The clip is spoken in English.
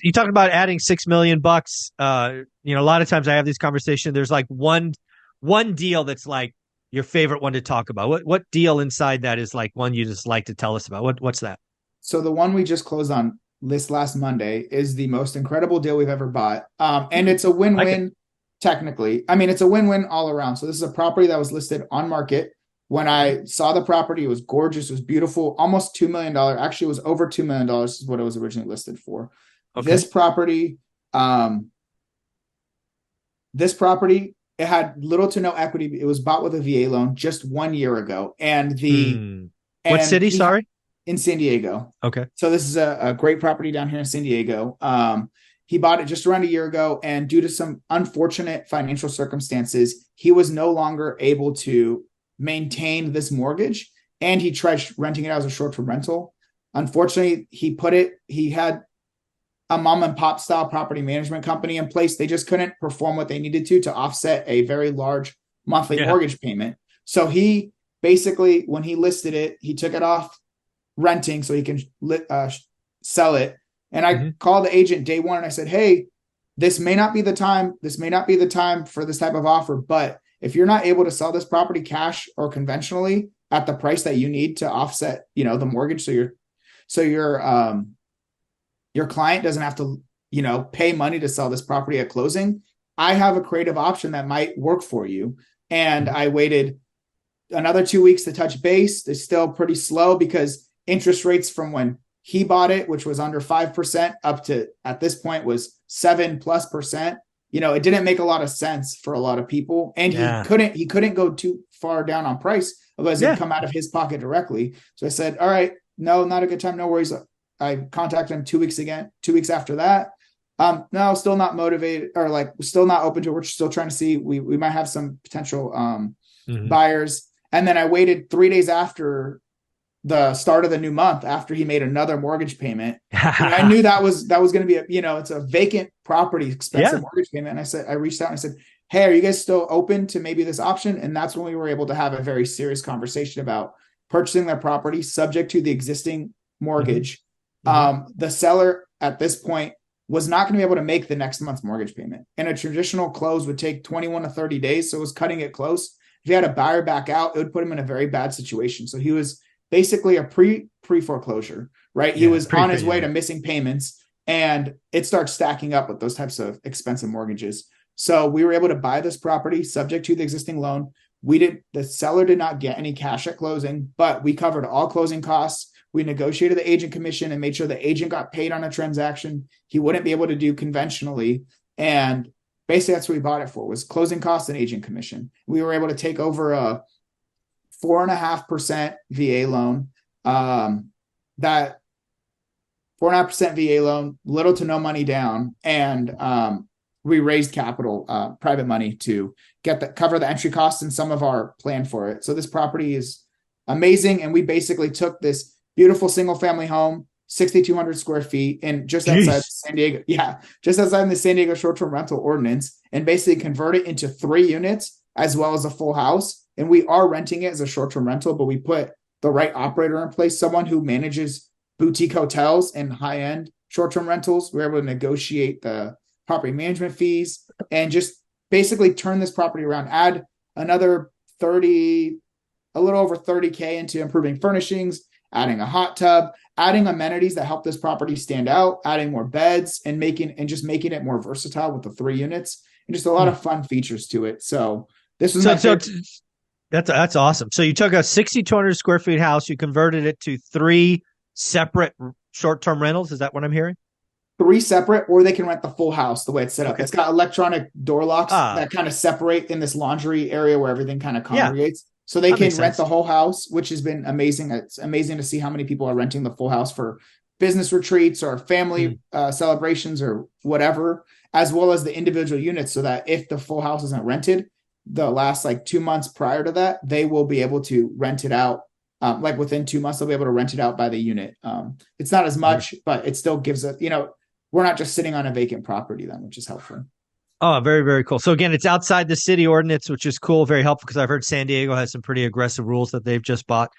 you talked about adding 6 million bucks. A lot of times I have these conversations. There's like one deal that's like your favorite one to talk about. What deal inside that is like one you just like to tell us about? What's that? So the one we just closed on this last Monday is the most incredible deal we've ever bought. And it's a I like it. win-win technically. I mean, it's a win-win all around. So this is a property that was listed on market. When I saw the property, it was gorgeous, it was beautiful, almost $2 million. Actually, it was over $2 million is what it was originally listed for. Okay. This property, um, this property, it had little to no equity. It was bought with a VA loan just 1 year ago, and the Hmm. What and city? he Sorry. in San Diego. Okay. So this is a great property down here in San Diego. He bought it just around a year ago, and due to some unfortunate financial circumstances, he was no longer able to maintain this mortgage, and he tried renting it out as a short-term rental. Unfortunately, he had a mom and pop style property management company in place. They just couldn't perform what they needed to offset a very large monthly Yeah. mortgage payment. So he basically, when he listed it, he took it off renting so he can sell it. And I Hmm. called the agent day one and I said, hey, this may not be the time. This may not be the time for this type of offer. But if you're not able to sell this property cash or conventionally at the price that you need to offset, the mortgage, so your client doesn't have to, pay money to sell this property at closing, I have a creative option that might work for you. And I waited another 2 weeks to touch base. It's still pretty slow because interest rates from when he bought it, which was under 5%, up to at this point was 7+%. It didn't make a lot of sense for a lot of people. And he Yeah. couldn't go too far down on price, otherwise it'd Yeah. come out of his pocket directly. So I said, all right, no, not a good time. No worries. I contacted him 2 weeks after that. No, still not motivated, or like still not open to it. We're still trying to see. We might have some potential Hmm. buyers. And then I waited 3 days after the start of the new month, after he made another mortgage payment. I knew that was going to be it's a vacant property, expensive Yeah. mortgage payment. And I reached out and I said, hey, are you guys still open to maybe this option? And that's when we were able to have a very serious conversation about purchasing their property subject to the existing Hmm. mortgage. Hmm. The seller at this point was not going to be able to make the next month's mortgage payment. And a traditional close would take 21 to 30 days. So it was cutting it close. If he had a buyer back out, it would put him in a very bad situation. So he was basically a pre foreclosure, right? He Yeah. was Pretty on fair. his way Yeah. to missing payments, and it starts stacking up with those types of expensive mortgages. So we were able to buy this property subject to the existing loan. The seller did not get any cash at closing, but we covered all closing costs. We negotiated the agent commission and made sure the agent got paid on a transaction he wouldn't be able to do conventionally. And basically that's what we bought it for, was closing costs and agent commission. We were able to take over a 4.5% VA loan. That 4.5% VA loan, little to no money down, and we raised capital, private money, to cover the entry costs and some of our plan for it. So this property is amazing, and we basically took this beautiful single family home, 6,200 square feet, and just outside Jeez. San Diego, yeah, just outside the San Diego short term rental ordinance, and basically convert it into 3 units as well as a full house. And we are renting it as a short term rental, but we put the right operator in place, someone who manages boutique hotels and high end short term rentals. We're able to negotiate the property management fees and just basically turn this property around, add another 30, a little over 30K into improving furnishings, adding a hot tub, adding amenities that help this property stand out, adding more beds, and just making it more versatile with the 3 units, and just a lot Hmm. of fun features to it. So this was So, my so favorite. t- that's awesome. So you took a 6,200 square feet house, you converted it to three separate short-term rentals. Is that what I'm hearing? Three separate, or they can rent the full house the way it's set up. Okay. It's got electronic door locks Ah, that kind of separate in this laundry area where everything kind of yeah, congregates. So they that makes can rent sense. the whole house, which has been amazing. It's amazing to see how many people are renting the full house for business retreats or Hmm. family celebrations or whatever, as well as the individual units. So that if the full house isn't rented, the last like 2 months prior to that, they will be able to rent it out. Like within 2 months, they'll be able to rent it out by the unit. It's not as Very- much, but it still gives it, we're not just sitting on a vacant property then, which is helpful. Oh, very, very cool. So again, it's outside the city ordinance, which is cool, very helpful because I've heard San Diego has some pretty aggressive rules that they've just bought.